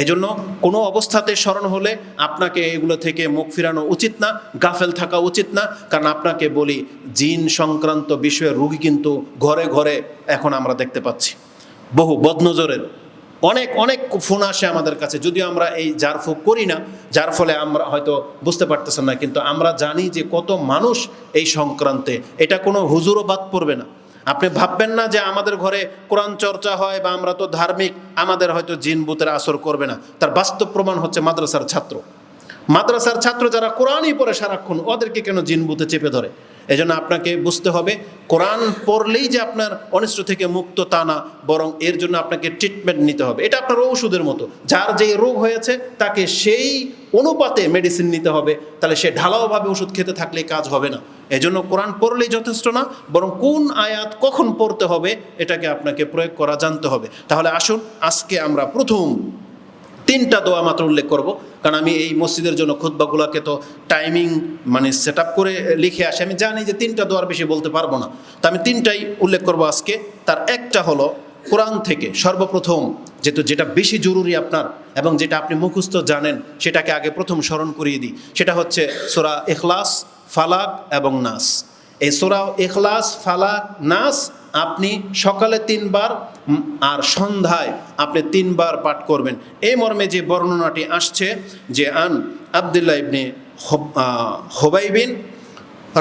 এই জন্য কোনো অবস্থাতে স্মরণ হলে আপনাকে এগুলো থেকে মুখ ফিরানো উচিত না, গাফেল থাকা উচিত না। কারণ আপনাকে বলি, জিন সংক্রান্ত বিষয়ের রোগী কিন্তু ঘরে ঘরে এখন আমরা দেখতে পাচ্ছি। বহু বদনজরের অনেক অনেক ফোন আসে আমাদের কাছে, যদিও আমরা এই জারফুক করি না, যার ফলে আমরা হয়তো বুঝতে পারতেছেন না, কিন্তু আমরা জানি যে কত মানুষ এই সংক্রান্তে। এটা কোনো হুজুরও বাদ পড়বে না। আপনি ভাববেন না যে আমাদের ঘরে কোরআন চর্চা হয় বা আমরা তো ধার্মিক, আমাদের হয়তো জিন ভূতের আসর করবে না। তার বাস্তব প্রমাণ হচ্ছে মাদ্রাসার ছাত্র যারা কোরআনই পড়ে সারাক্ষণ, ওদেরকে কেন জিন ভূতে চেপে ধরে? এই জন্য আপনাকে বুঝতে হবে, কোরআন পড়লেই যে আপনার অনিষ্ট থেকে মুক্ত তা না, বরং এর জন্য আপনাকে ট্রিটমেন্ট নিতে হবে। এটা আপনার ঔষধের মতো, যার যেই রোগ হয়েছে তাকে সেই অনুপাতে মেডিসিন নিতে হবে। তাহলে সে ঢালাওভাবে ওষুধ খেতে থাকলে কাজ হবে না। এই জন্য কোরআন পড়লেই যথেষ্ট না, বরং কোন আয়াত কখন পড়তে হবে এটাকে আপনাকে প্রয়োগ করা জানতে হবে। তাহলে আসুন আজকে আমরা প্রথম 3টা দোয়া মাত্র উল্লেখ করব, কারণ আমি এই মসজিদের জন্য খুতবাগুলোকে তো টাইমিং মানে সেট আপ করে লিখে আসি। আমি জানি যে 3টা দোয়ার বেশি বলতে পারবো না, তো আমি 3টাই উল্লেখ করব আজকে। তার একটা হলো কোরআন থেকে সর্বপ্রথম, যেটা বেশি জরুরি আপনার এবং যেটা আপনি মুখস্থ জানেন, সেটাকে আগে প্রথম স্মরণ করিয়ে দিই। সেটা হচ্ছে সূরা ইখলাস, ফালাক এবং নাস। এই সূরা ইখলাস, ফালাক, নাস আপনি সকালে 3 বার আর সন্ধ্যায় আপনি 3 বার পাঠ করবেন। এই মর্মে যে বর্ণনাটি আসছে যে আন আব্দুল্লাহ ইবনে হুবাইবিন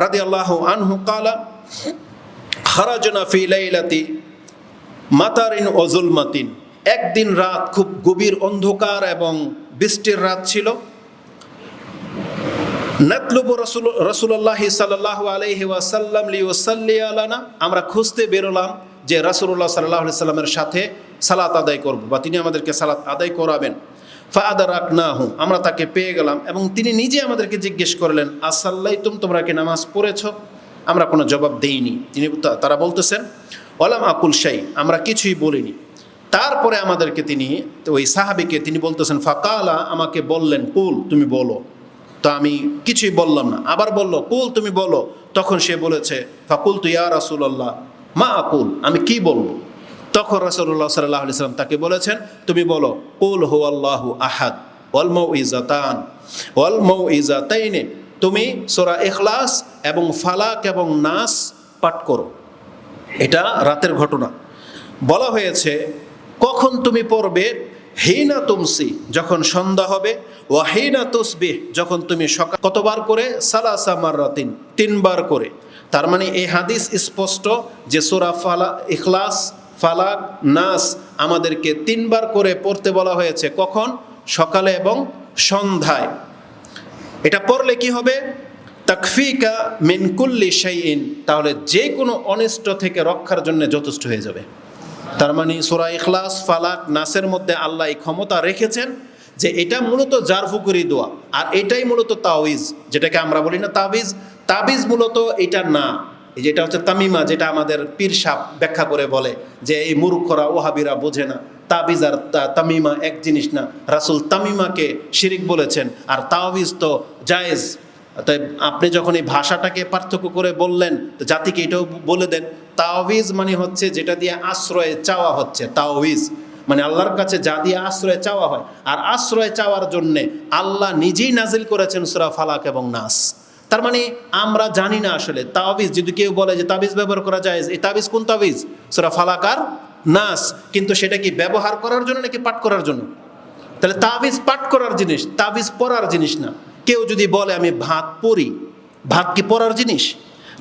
রাদিয়াল্লাহু আনহু ক্বালা খারাজনা ফি লাইলাতি মাতারিন ওয়া যুলমাতিন। একদিন রাত খুব গভীর অন্ধকার এবং বৃষ্টির রাত ছিল। নাতলুবু রাসূলুল্লাহি সাল্লাল্লাহু আলাইহি ওয়াসাল্লাম লিউসাল্লি আলানা। আমরা খুঁজতে বেরোলাম যে রাসূলুল্লাহ সাল্লাল্লাহু আলাইহি সাল্লামের সাথে সালাত আদায় করব বা তিনি আমাদেরকে সালাত আদায় করাবেন। ফাআদারাকনাহু, আমরা তাকে পেয়ে গেলাম এবং তিনি নিজে আমাদেরকে জিজ্ঞেস করলেন, আসাল্লাইতুম, তোমরা কি নামাজ পড়েছ? আমরা কোনো জবাব দেইনি। তারা বলতেছেন ওয়ালাম আকুল শাই, আমরা কিছুই বলিনি। তারপরে আমাদেরকে ওই সাহাবীকে তিনি বলতেছেন ফাকালা, আমাকে বললেন, কুল, তুমি বলো। তো আমি কিছুই বললাম না। আবার বলল, কুল, তুমি বলো। তখন সে বলেছে ফাকুলতু ইয়া রাসূলুল্লাহ মা আকুল, আমি কি বলবো? তখন রাসূলুল্লাহ সাল্লাল্লাহু আলাইহি ওয়াসাল্লাম তাকে বলেছেন, তুমি বলো কুল হুয়াল্লাহু আহাদ ওয়াল মাউইজাতাইনি। তুমি সূরা ইখলাস এবং ফালাক এবং নাস পাঠ করো। এটা রাতের ঘটনা। বলা হয়েছে কখন তুমি পড়বে? হিনা তুমসি, যখন সন্ধ্যা হবে, ওয়া হিনা তুসবিহ, যখন তুমি সকাল। কতবার করে? সালাসা মাররাতিন, 3 বার করে। তার মানে এই হাদিস স্পষ্ট যে সূরা ইখলাস, ফালাক, নাস আমাদেরকে 3 বার করে পড়তে বলা হয়েছে। কখন? সকালে এবং সন্ধ্যায়। এটা পড়লে কি হবে? তাকফিকা মিন কুল্লি শাইইন, তাহলে যে কোনো অনিষ্ট থেকে রক্ষার জন্য যথেষ্ট হয়ে যাবে। তার মানে সূরা ইখলাস, ফালাক, নাসের মধ্যে আল্লাহ এই ক্ষমতা রেখেছেন যে এটা মূলত জারফুকুরি দোয়া, আর এটাই মূলত তাওয়িজ, যেটাকে আমরা বলি না তাবিজ মূলত এটা না। এই যেটা হচ্ছে তামিমা, যেটা আমাদের পীর সাহেব ব্যাখ্যা করে বলে যে এই মূর্খরা ওহাবিরা বোঝে না, তাবিজ আর তামিমা এক জিনিস না। রাসূল তামিমাকে শিরিক বলেছেন, আর তাওয়িজ তো জায়েজ। তাই আপনি যখন এই ভাষাটাকে পার্থক্য করে বললেন, তো জাতিকে এটাও বলে দেন, তাওয়িজ মানে হচ্ছে যেটা দিয়ে আশ্রয় চাওয়া হচ্ছে। তাওয়িজ মানে আল্লাহর কাছে যা দিয়ে আশ্রয় চাওয়া হয়, আর আশ্রয় চাওয়ার জন্যে আল্লাহ নিজেই নাজিল করেছেন সূরা ফালাক এবং নাস। তার মানে আমরা জানি না আসলে তাওয়িজ, যদি কেউ বলে যে তাবিজ ব্যবহার করা যায়, এই তাবিজ কোন তাবিজ? সূরা ফালাক আর নাস। কিন্তু সেটা কি ব্যবহার করার জন্য নাকি পাঠ করার জন্য? তাহলে তাবিজ পাঠ করার জিনিস, তাবিজ পড়ার জিনিস না। কেউ যদি বলে আমি ভাত পড়ি, ভাত কি পড়ার জিনিস?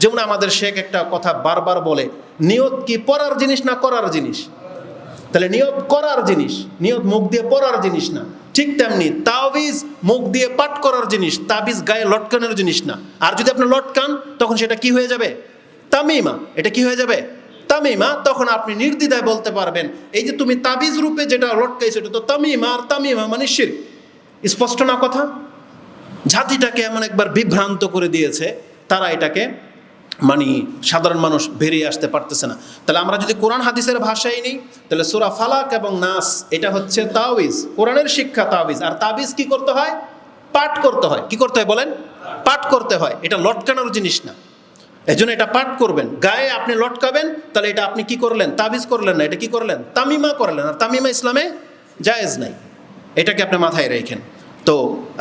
যেমন আমাদের শেখ একটা কথা বারবার বলে, নিয়ত কি পড়ার জিনিস না করার জিনিস? তাহলে নিয়ত করার জিনিস, নিয়ত মুখ দিয়ে পড়ার জিনিস না। ঠিক তেমনি তাবিজ মুখ দিয়ে পাঠ করার জিনিস, তাবিজ গায়ে লটকানোর জিনিস না। আর যদি আপনি লটকান তখন সেটা কি হয়ে যাবে? তামিমা। এটা কি হয়ে যাবে? তামিমা। তখন আপনি নির্দ্বিধায় বলতে পারবেন এই যে তুমি তাবিজ রূপে যেটা লটকাইছো এটা তো তামিমা, আর তামিমা মানে শিরক। স্পষ্ট না কথা? জাতিটাকে এমন একবার বিভ্রান্ত করে দিয়েছে, তারা এটাকে মানে সাধারণ মানুষ বেরিয়ে আসতে পারতেছে না। তাহলে আমরা যদি কোরআন হাদিসের ভাষায় নিই, তাহলে সূরা ফালাক এবং নাস এটা হচ্ছে তাওয়িজ, কোরআনের শিক্ষা তাওয়িজ। আর তাবিজ কি করতে হয়? পাঠ করতে হয়। কি করতে হয় বলেন? পাঠ করতে হয়। এটা লটকানোর জিনিস না, এই জন্য এটা পাঠ করবেন। গায়ে আপনি লটকাবেন, তাহলে এটা আপনি কি করলেন? তাবিজ করলেন না, এটা কি করলেন? তামিমা করলেন। আর তামিমা ইসলামে জায়েজ নাই, এটাকে আপনি মাথায় রেখেন। তো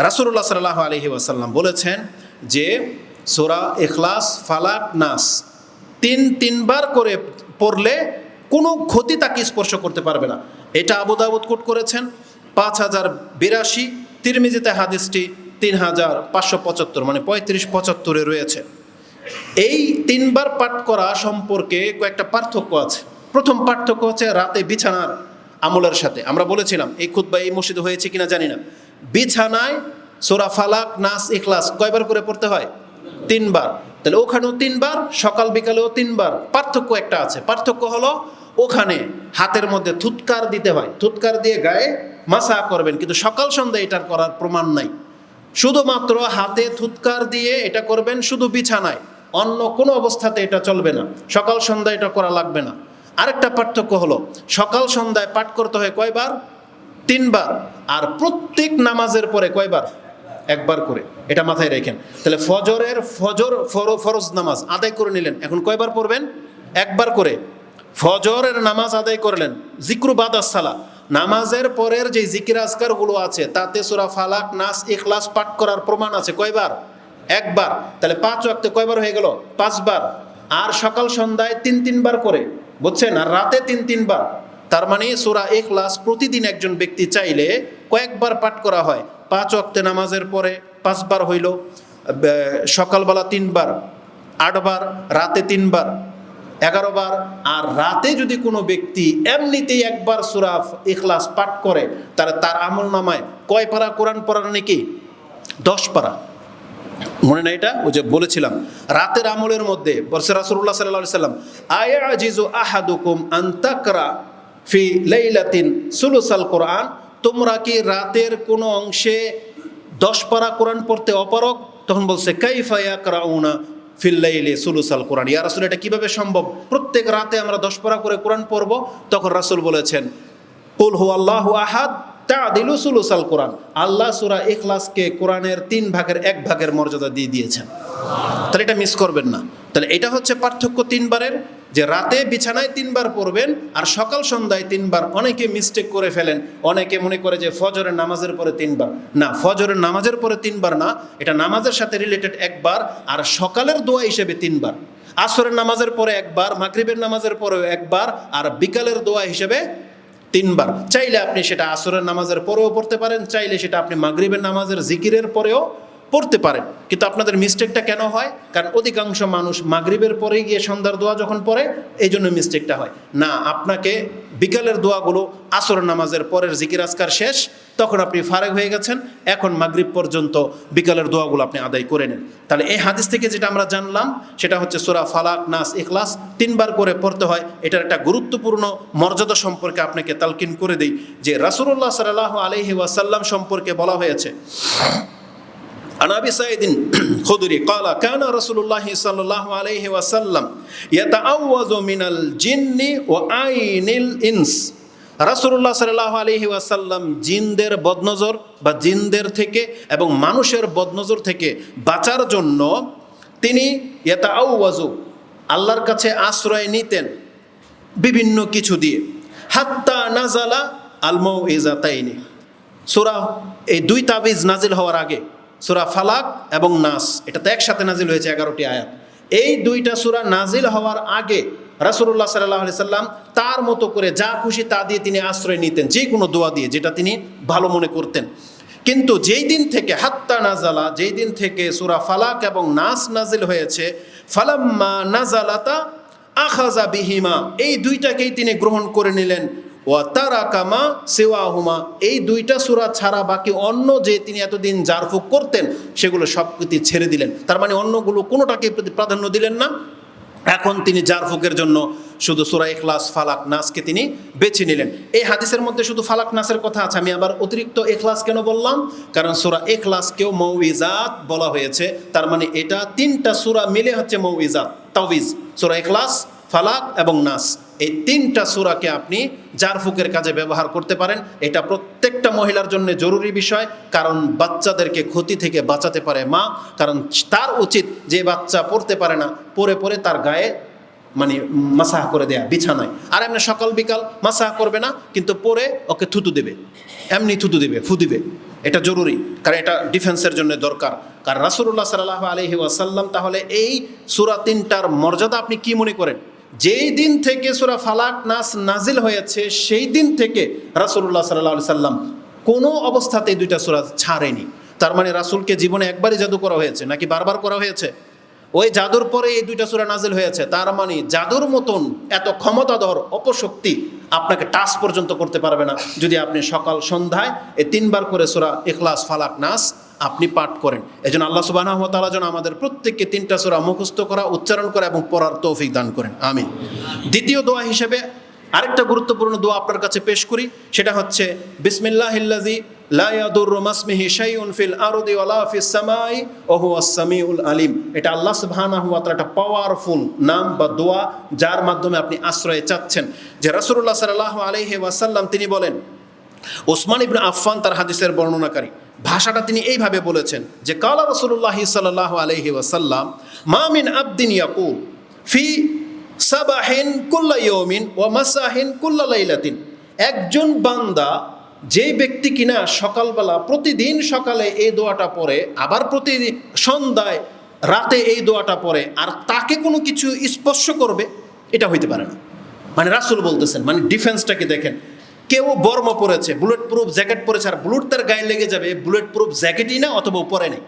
রাসূলুল্লাহ সাল্লাল্লাহু আলাইহি ওয়াসাল্লাম বলেছেন যে সূরা ইখলাস, ফালাক, নাস তিনবার করে পড়লে কোনো ক্ষতি তাকে স্পর্শ করতে পারবে না। এটা আবু দাউদ কোট করেছেন 5082, তিরমিজিতে হাদিসটি 3575, মানে 35-75 রয়েছে। এই তিনবার পাঠ করা সম্পর্কে কয়েকটা পার্থক্য আছে। প্রথম পার্থক্য হচ্ছে রাতে বিছানার আমলের সাথে। আমরা বলেছিলাম, এই খুতবা এই মসজিদে হয়েছে কিনা জানি না, বিছানায় সূরা ফালাক, নাস, ইখলাস কয়বার করে পড়তে হয়? 3 বার। তাহলে ওখানেও 3 বার, সকাল বিকালেও 3 বার। পার্থক্য একটা আছে, পার্থক্য হলো ওখানে হাতের মধ্যে থুতকার দিতে হয়, থুতকার দিয়ে গায়ে মাসা করবেন, কিন্তু সকাল সন্ধ্যা এটার করার প্রমাণ নাই। শুধুমাত্র হাতে থুতকার দিয়ে এটা করবেন শুধু বিছানায়, অন্য কোনো অবস্থাতে এটা চলবে না। সকাল সন্ধ্যা এটা করা লাগবে না। আরেকটা পার্থক্য হলো সকাল সন্ধ্যায় পাঠ করতে হয় কয়বার? 3 বার। আর প্রত্যেক নামাজের পরে কয়বার? 1 বার করে। এটা মাথায় রাখেন। তাহলে ফরজ নামাজ আদায় করে নিলেন, এখন কয়বার পড়বেন? 1 বার করে। ফজরের নামাজ আদায় করলেন, জিক্রু বাদাস সালা, নামাজের পরের যে জিকির আজকারগুলো আছে তাতে সূরা ফালাক, নাস, ইখলাস পাঠ করার প্রমাণ আছে কয়বার? 1 বার। তাহলে 5 ওয়াক্তে কয়বার হয়ে গেল? 5 বার। আর সকাল সন্ধ্যায় 3 বার করে, বুঝছেন? আর রাতে 3 বার। তার মানে সূরা ইখলাস প্রতিদিন একজন ব্যক্তি চাইলে কয়েকবার পাঠ করা হয়। 5 ওয়াক্তে নামাজের পরে 5 বার হইল, সকালবেলা 3 বার, 8 বার, রাতে 3 বার, 11 বার। আর রাতে যদি কোনো ব্যক্তি এমনিতেই 1 বার সূরা ইখলাস পাঠ করে, তাহলে তার আমল নামায় কয় পারা কোরআন পড়ার নাকি? 10 পারা। মনে না এটা? ওই যে বলেছিলাম রাতের আমলের মধ্যে বলছে রাসূলুল্লাহ সাল্লাল্লাহু আলাইহি ওয়াসাল্লাম, আয়াজিজু আহাদুকুম আন তাকরা ফি লাইলাতিন সুলুসাল কোরআন, তোমরা কি রাতের কোনো অংশে 10 পারা কোরআন পড়তে অপারগ? তখন বলছে কাইফা ইয়াকরাউনা ফিল লাইলি সুলুসাল কোরআন, ইয়া রাসূল এটা কিভাবে সম্ভব? প্রত্যেক রাতে আমরা 10 পারা করে কোরআন পড়ব। তখন রাসূল বলেছেন কুল হুয়াল্লাহু আহাদ তা'দিলু সুলুসাল কোরআন, আল্লাহ সূরা ইখলাসকে কোরআনের 3 ভাগের 1 ভাগের মর্যাদা দিয়ে দিয়েছেন। তাহলে এটা মিস করবেন না। তাহলে এটা হচ্ছে পার্থক্য 3 বারের, যে রাতে বিছানায় 3 বার পড়বেন আর সকাল সন্ধ্যায় 3 বার। অনেকে মিস্টেক করে ফেলেন, অনেকে মনে করে যে ফজরের নামাজের পরে 3 বার। না, ফজরের নামাজের পরে 3 বার না, এটা নামাজের সাথে রিলেটেড 1 বার, আর সকালের দোয়া হিসেবে 3 বার। আসরের নামাজের পরে 1 বার, মাগরিবের নামাজের পরেও 1 বার, আর বিকালের দোয়া হিসেবে 3 বার। চাইলে আপনি সেটা আসরের নামাজের পরেও পড়তে পারেন, চাইলে সেটা আপনি মাগরিবের নামাজের জিকিরের পরেও পড়তে পারেন। কিন্তু আপনাদের মিস্টেকটা কেন হয়? কারণ অধিকাংশ মানুষ মাগরিবের পরেই গিয়ে সন্ধ্যার দোয়া যখন পড়ে, এই জন্য মিস্টেকটা হয়। না, আপনাকে বিকালের দোয়াগুলো আসরের নামাজের পরের জিকির আজকার শেষ, তখন আপনি ফারেগ হয়ে গেছেন, এখন মাগরিব পর্যন্ত বিকালের দোয়াগুলো আপনি আদায় করে নেন। তাহলে এই হাদিস থেকে যেটা আমরা জানলাম সেটা হচ্ছে সূরা ফালাক, নাস, ইখলাস 3 বার করে পড়তে হয়। এটার একটা গুরুত্বপূর্ণ মর্যাদা সম্পর্কে আপনাকে তালকিন করে দিই, যে রাসূলুল্লাহ সাল্লাল্লাহু আলাইহি ওয়াসাল্লাম সম্পর্কে বলা হয়েছে, عن أبي سعيد الخدري قال كان رسول الله صلى الله عليه وسلم يتعوذ من الجن وعين الإنس। রাসূলুল্লাহ সাল্লাল্লাহু আলাইহি ওয়াসাল্লাম জিনদের বদনজর বা জিনদের থেকে এবং মানুষের বদনজর থেকে বাঁচার জন্য তিনি ইয়াতাআওয়াজু আল্লাহর কাছে আশ্রয় নিতেন বিভিন্ন কিছু দিয়ে। হাত্তা নাজালা আল মাউইজাতাইনি, সূরা এই দুই তাবিজ নাজিল হওয়ার আগে সূরা ফালাক এবং নাস, এটা তো একসাথে নাজিল হয়েছে 11টি আয়াত। এই দুইটা সূরা নাজিল হওয়ার আগে রাসূলুল্লাহ সাল্লাল্লাহু আলাইহি সাল্লাম তার মতো করে যা খুশি তা দিয়ে তিনি আশ্রয় নিতেন, যে কোনো দোয়া দিয়ে, যেটা তিনি ভালো মনে করতেন। কিন্তু যেই দিন থেকে হাত্তা নাজালা, যেই দিন থেকে সূরা ফালাক এবং নাস নাজিল হয়েছে, ফালাম্মা নাজালাতা আখাযা বিহিমা, এই দুইটাকেই তিনি গ্রহণ করে নিলেন। ওয়া তারাকামা সিওয়াহুমা, এই দুইটা সূরা ছাড়া বাকি অন্য যে তিনি এতদিন জারফুক করতেন সেগুলো সব কিছু ছেড়ে দিলেন। তার মানে অন্যগুলো কোনোটাকে প্রাধান্য দিলেন না। এখন তিনি জারফুকের জন্য শুধু সূরা ইখলাস, ফালাক, নাসকে তিনি বেছে নিলেন। এই হাদিসের মধ্যে শুধু ফালাক নাসের কথা আছে। আমি আবার অতিরিক্ত ইখলাস কেন বললাম? কারণ সূরা ইখলাসকেও মৌইজাত বলা হয়েছে। তার মানে এটা তিনটা সূরা মিলে হচ্ছে মৌইজাত, তাওয়িজ। সূরা ইখলাস, ফালাক এবং নাস, এই তিনটা সূরাকে আপনি জারফুকের কাজে ব্যবহার করতে পারেন। এটা প্রত্যেকটা মহিলার জন্য জরুরি বিষয়, কারণ বাচ্চাদেরকে ক্ষতি থেকে বাঁচাতে পারে মা। কারণ তার উচিত যে বাচ্চা পড়তে পারে না, পরে পরে তার গায়ে মানে মাসাহ করে দেয়া বিছানায়। আর এমনি সকাল বিকাল মাসাহ করবে না, কিন্তু পরে ওকে থুতু দেবে, এমনি থুতু দেবে, ফু দিবে। এটা জরুরি, কারণ এটা ডিফেন্সের জন্য দরকার। কারণ রাসূলুল্লাহ সাল্লাল্লাহু আলাইহি ওয়াসাল্লাম, তাহলে এই সূরা তিনটার মর্যাদা আপনি কি মনে করেন? যেই দিন থেকে সূরা ফালাক নাস নাজিল হয়েছে সেই দিন থেকে রাসূলুল্লাহ সাল্লাল্লাহু আলাইহি সাল্লাম কোনো অবস্থাতেই দুইটা সূরা ছাড়েনি। তার মানে রাসূলকে জীবনে একবারই জাদু করা হয়েছে নাকি বারবার করা হয়েছে? ওই জাদুর পরে এই দুইটা সূরা নাজিল হয়েছে। তার মানে জাদুর মতন এত ক্ষমতাধর অপশক্তি আপনাকে টাচ পর্যন্ত করতে পারবে না যদি আপনি সকাল সন্ধ্যায় এই 3 বার করে সূরা ইখলাস, ফালাক, নাস আপনি পাঠ করেন। এজন্য আল্লাহ সুবহানাহু ওয়া তাআলা যেন আমাদের প্রত্যেককে 3টা সূরা মুখস্থ করা, উচ্চারণ করা এবং পড়ার তৌফিক দান করেন, আমিন। দ্বিতীয় দোয়া হিসেবে আরেকটা গুরুত্বপূর্ণ দোয়া আপনার কাছে পেশ করি, সেটা হচ্ছে বিসমিল্লাহিল্লাযী লা ইয়াদুররু মাসমিহি শাইউন ফিল আরদি ওয়ালা ফিস সামাই ওয়া হুয়াস সামিউল আলিম। এটা আল্লাহ সুবহানাহু ওয়া তাআলা একটা পাওয়ারফুল নাম বা দোয়া, যার মাধ্যমে আপনি আশ্রয় চাচ্ছেন। যে রাসূলুল্লাহ সাল্লাল্লাহু আলাইহি ওয়াসাল্লাম তিনি বলেন, ওসমান ইবনে আফফান তার হাদিসের বর্ণনাকারী, ভাষাটা তিনি এইভাবে বলেছেন যে কালা রাসূলুল্লাহ সাল্লাল্লাহু আলাইহি ওয়াসাল্লাম মা মিন আবদিন ইয়াকুল ফি সাবাহিন কুল্লা ইয়াউমিন ওয়া মাসাহিন কুল্লা লাইলাতিন, একজন বান্দা, যেই ব্যক্তি কিনা সকালবেলা প্রতিদিন সকালে এই দোয়াটা পড়ে, আবার প্রতিদিন সন্ধ্যায় রাতে এই দোয়াটা পড়ে, আর তাকে কোনো কিছু স্পর্শ করবে, এটা হইতে পারে না। মানে রাসূল বলতেছেন, মানে ডিফেন্সটাকে দেখেন। কেউ বর্ম পরেছে, বুলেট প্রুফ জ্যাকেট পরেছে, আর বুলেট তার গায়ে লেগে যাবে, বুলেট প্রুফ জ্যাকেটই না অথবা পরে নেই,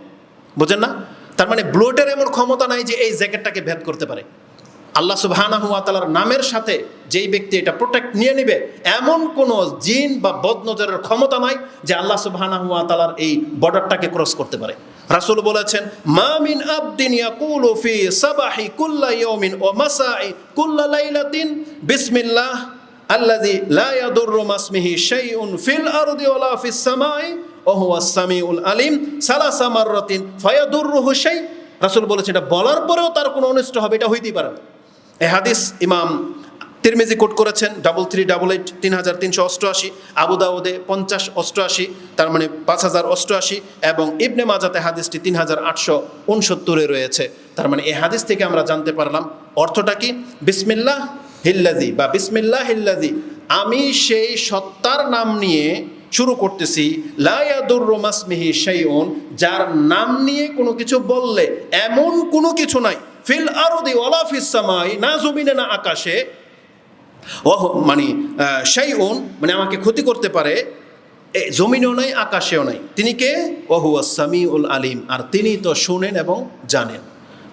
বোঝেন না? তার মানে বুলেটের এমন ক্ষমতা নাই যে এই জ্যাকেটটাকে ভেদ করতে পারে। আল্লাহ সুবহানাহু ওয়া তাআলার নামের সাথে যেই ব্যক্তি এটা প্রোটেক্ট নিয়ে নেবে, এমন কোনো জিন বা বদনজরের ক্ষমতা নাই যে আল্লাহ সুবহানাহু ওয়া তাআলার এই বর্ডারটাকে ক্রস করতে পারে। রাসূল বলেছেন, মা মিন আবদিন ইয়াকুলু ফি সাবাহি কুল্লা ইয়াউমিন ওয়া মাসাই কুল্লা লাইলাতিন বিসমিল্লাহ আল্লাযী লা ইয়াদুররু মাসমিহি শাইউন ফিল আরদি ওয়ালা ফিস সামাই ওয়া হুয়াস সামিউল আলিম সালাসা মাররাতিন ফায়াদুররুহু শাই। রাসূল বলেছেন এটা বলার পরেও তার কোনো অনিষ্ট হবে, এটা হইতেই পারে না। এই হাদিস ইমাম তিরমিজি কোট করেছেন 3388 3388, আবু দাউদে 5088, তার মানে 5088, এবং ইবনে মাজাতে হাদিসটি 3869 রয়েছে। তার মানে এই হাদিস থেকে আমরা জানতে পারলাম অর্থটা কি। বিসমিল্লাহ হিল্লাজি বা বিসমিল্লাহ হিল্লাজি, আমি সেই সত্তার নাম নিয়ে শুরু করতেছি, লা ইয়াদুররু মাসমিহি শাইউন, যার নাম নিয়ে কোনো কিছু বললে এমন কোনো কিছু নাই, ফিল আরদি ওয়ালা ফিস সামাই, না জমিনে না আকাশে, মানে শাইউন মানে আমাকে ক্ষতি করতে পারে, জমিনেও নাই আকাশেও নাই। তিনি কে? ওয়া হুয়াস সামিউল আলিম, আর তিনি তো শুনেন এবং জানেন।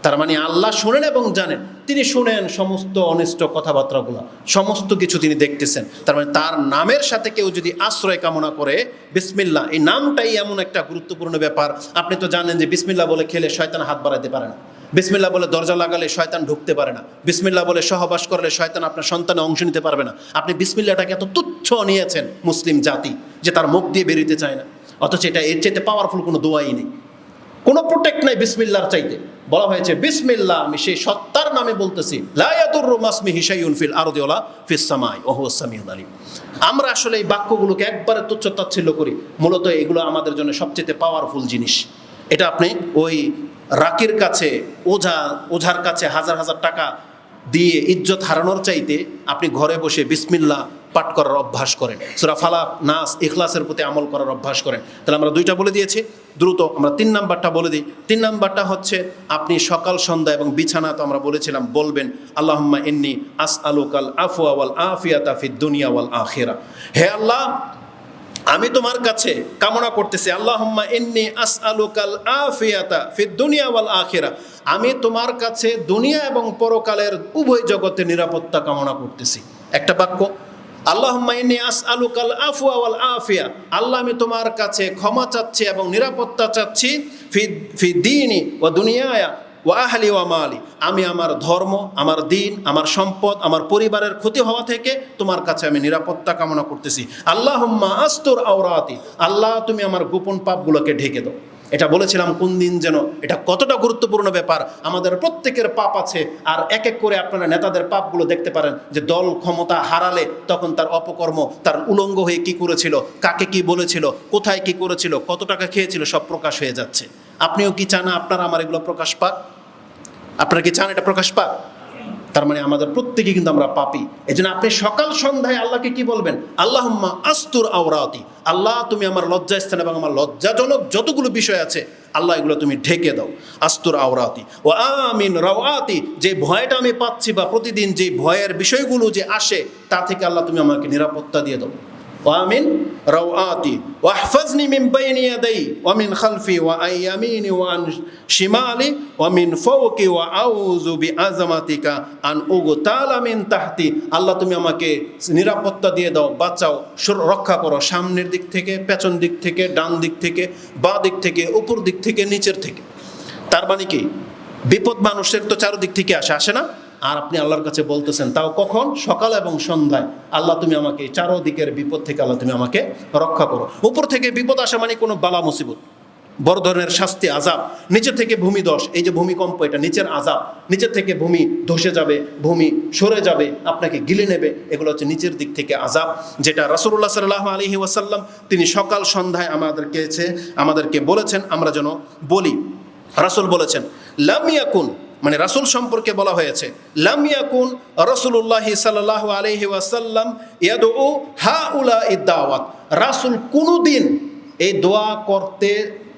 তার মানে আল্লাহ শোনেন এবং জানেন, তিনি শুনেন সমস্ত অনিষ্ট কথাবার্তাগুলো, সমস্ত কিছু তিনি দেখতেছেন। তার মানে তার নামের সাথে কেউ যদি আশ্রয় কামনা করে, বিসমিল্লাহ এই নামটাই এমন একটা গুরুত্বপূর্ণ ব্যাপার। আপনি তো জানেন যে বিসমিল্লাহ বলে খেলে শয়তান হাত বাড়াতে পারে না, বিসমিল্লাহ বলে দরজা লাগালে শয়তান ঢুকতে পারে না, বিসমিল্লাহ বলে সহবাস করলে শয়তান আপনার সন্তানে অংশ নিতে পারবে না। আপনি বিসমিল্লাহটাকে এত তুচ্ছ নিয়েছেন মুসলিম জাতি যে তার মুখ দিয়ে বেরোতে চায় না, অথচ এটা এর চাইতে পাওয়ারফুল কোনো দোয়াই নেই। কোনো প্রোটেক্ট নাই বিসমিল্লাহর চাইতে। বলা হয়েছে বিসমিল্লাহ, আমি সেই সত্তার নামে বলতেছি, লা ইয়াদুররু মাসমিহি শাইউন ফিল আরদি ওয়ালা ফিস সামাই ওয়া হুয়াস সামিউল আলিম। আমরা আসলে এই বাক্যগুলোকে একবারে তুচ্ছ-তাচ্ছিল্য করি। মূলত এগুলো আমাদের জন্য সবচেয়ে পাওয়ারফুল জিনিস। এটা আপনি ওই রাকির কাছে, ওঝার কাছে হাজার হাজার টাকা দিয়ে ইজ্জত হারানোর চাইতে আপনি ঘরে বসে বিসমিল্লাহ পাঠ করার অভ্যাস করেন, সূরা ফালাক, নাস, ইখলাসের প্রতি আমল করার অভ্যাস করেন। তাহলে আমরা 2টা বলে দিয়েছি, দ্রুত আমরা 3 নাম্বারটা বলে দিই। 3 নাম্বারটা হচ্ছে আপনি সকাল সন্ধ্যা এবং বিছানা তো আমরা বলেছিলাম বলবেন আল্লাহুম্মা ইন্নী আসআলুকাল আফওয়া ওয়াল আফিয়াতা ফিদ দুনিয়া ওয়াল আখিরা। হে আল্লাহ, আমি তোমার কাছে কামনা করতেছি, আল্লাহুম্মা ইন্নী আসআলুকাল আফিয়াতা ফিদ দুনিয়া ওয়াল আখিরা, আমি তোমার কাছে দুনিয়া এবং পরকালের উভয় জগতে নিরাপত্তা কামনা করতেছি। একটা বাক্য, আল্লাহুম্মা ইন্নী আসআলুকাল আফওয়া ওয়াল আফিয়া, আল্লাহ আমি তোমার কাছে ক্ষমা চাচ্ছি এবং নিরাপত্তা চাচ্ছি ফি দীনি ওয়া দুনিয়ায়া ওয়া আহলি ওয়া মালি, আমি আমার ধর্ম, আমার দিন, আমার সম্পদ, আমার পরিবারের ক্ষতি হওয়া থেকে তোমার কাছে আমি নিরাপত্তা কামনা করতেছি। আল্লাহুম্মা আস্তুর আওরাতি, আল্লাহ তুমি আমার গোপন পাপগুলোকে ঢেকে দাও। এটা বলেছিলাম কোন দিন যেন, এটা কতটা গুরুত্বপূর্ণ ব্যাপার। আমাদের প্রত্যেকের পাপ আছে, আর এক এক করে আপনারা নেতাদের পাপগুলো দেখতে পারেন যে দল ক্ষমতা হারালে তখন তার অপকর্ম, তার উলঙ্গ হয়ে কি করেছিল, কাকে কি বলেছিল, কোথায় কি করেছিল, কত টাকা খেয়েছিল, সব প্রকাশ হয়ে যাচ্ছে। আপনিও কি চান আপনারা আমার এগুলো প্রকাশ পাক? আপনারা কি চান এটা প্রকাশ পাক? তার মানে আমাদের প্রত্যেকেই কিন্তু আমরা পাপী। এই জন্য আপনি সকাল সন্ধ্যায় আল্লাহকে কি বলবেন? আল্লাহুম্মা আস্তুর আওরাতি, আল্লাহ তুমি আমার লজ্জাস্থান এবং আমার লজ্জাজনক যতগুলো বিষয় আছে আল্লাহ এগুলো তুমি ঢেকে দাও। আস্তুর আওরাতি ও আমিন রাওয়াতি, যে ভয়টা আমি পাচ্ছি বা প্রতিদিন যে ভয়ের বিষয়গুলো যে আসে তা থেকে আল্লাহ তুমি আমাকে নিরাপত্তা দিয়ে দাও। ওয়ামিন রাওয়াতি ওয়াহফাজনি মিন বাইনি ইয়াদাই ওয়া মিন খালফি ওয়া আন ইয়ামিনি ওয়া আন শিমালি ওয়া মিন ফাওকি ওয়া আউযু বিআযামাতিকা আন উগতালা মিন তাহতি, আল্লাহ তুমি আমাকে নিরাপত্তা দিয়ে দাও, বাঁচাও, রক্ষা করো সামনের দিক থেকে, পেছন দিক থেকে, ডান দিক থেকে, বাঁ দিক থেকে, উপর দিক থেকে, নিচের থেকে। তার মানে কি, বিপদ মানুষের তো চারদিক থেকে আসে না? আর আপনি আল্লাহর কাছে বলতেছেন, তাও কখন? সকাল এবং সন্ধ্যায়, আল্লাহ তুমি আমাকে চারদিকের বিপদ থেকে আল্লাহ তুমি আমাকে রক্ষা করো। উপর থেকে বিপদ আসা মানে কোনো বালা মুসিবত, বড় ধরনের শাস্তি, আযাব। নিচে থেকে ভূমিধস, এই যে ভূমিকম্প, এটা নিচের আযাব। নিচের থেকে ভূমি ধসে যাবে, ভূমি সরে যাবে, আপনাকে গিলে নেবে, এগুলো হচ্ছে নিচের দিক থেকে আযাব, যেটা রাসূলুল্লাহ সাল্লাল্লাহু আলাইহি ওয়াসাল্লাম তিনি সকাল সন্ধ্যায় আমাদেরকে বলেছেন আমরা যেন বলি। রাসূল বলেছেন লাম ইয়াকুন, মানে রাসূল সম্পর্কে বলা হয়েছে লাম ইয়াকুন রাসূলুল্লাহি সাল্লাল্লাহু আলাইহি ওয়াসাল্লাম ইয়াদউ হাউলাঈ দাওয়াত, রাসূল কোনোদিন এই দোয়া করতে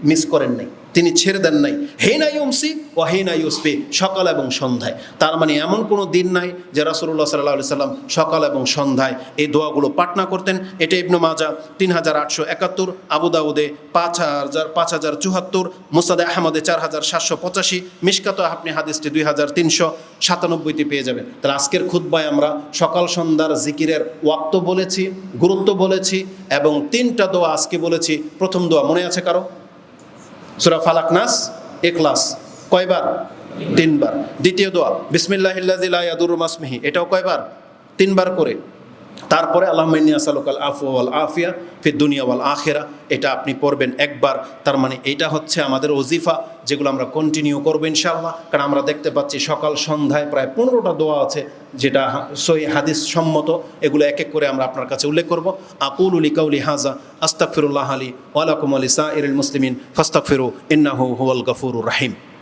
মিস করেন নাই, তিনি ছেড়ে দেন নাই। হিনা ইউমসি ওয়া হিনা ইউসবি, সকাল এবং সন্ধ্যায়। তার মানে এমন কোনো দিন নাই যে রাসূলুল্লাহ সাল্লাল্লাহু আলাইহি সাল্লাম সকাল এবং সন্ধ্যায় এই দোয়াগুলো পাঠ না করতেন। এটা ইবনে মাজাহ 3871, আবু দাউদে 5074, মুসনাদে আহমদে 4785, মিশকাতে আপনি হাদিসটি 2397 পেয়ে যাবেন। তাহলে আজকের খুতবায় আমরা সকাল সন্ধ্যার জিকিরের ওয়াক্ত বলেছি, গুরুত্ব বলেছি, এবং 3টা দোয়া আজকে বলেছি। প্রথম দোয়া মনে আছে কারো? সূরা ফালাক, নাস, ইখলাস। কয়বার? 3 বার। দ্বিতীয় দোয়া বিসমিল্লাহিল্লাযী লা ইয়াদুররু মাসমিহি, এটাও কয়বার? 3 বার করে। তারপরে আল্লাহুম্মা ইন্নী আসআলুকাল আফওয়া ওয়াল আফিয়া ফিদ দুনিয়া ওয়াল আখিরা, এটা আপনি পড়বেন একবার। তার মানে এটা হচ্ছে আমাদের ওজিফা, যেগুলো আমরা কন্টিনিউ করবো ইনশাআল্লাহ। কারণ আমরা দেখতে পাচ্ছি সকাল সন্ধ্যায় প্রায় 15টা দোয়া আছে যেটা সহিহ হাদিস সম্মত, এগুলো এক এক করে আমরা আপনার কাছে উল্লেখ করব। আকুলু লিকাউলি হাযা আস্তাগফিরুল্লাহ লি ওয়া লাকুম ওয়া লিসাইরিল মুসলিমিন ফাস্তাগফিরু ইন্নাহু হুয়াল গফুরুর রহিম।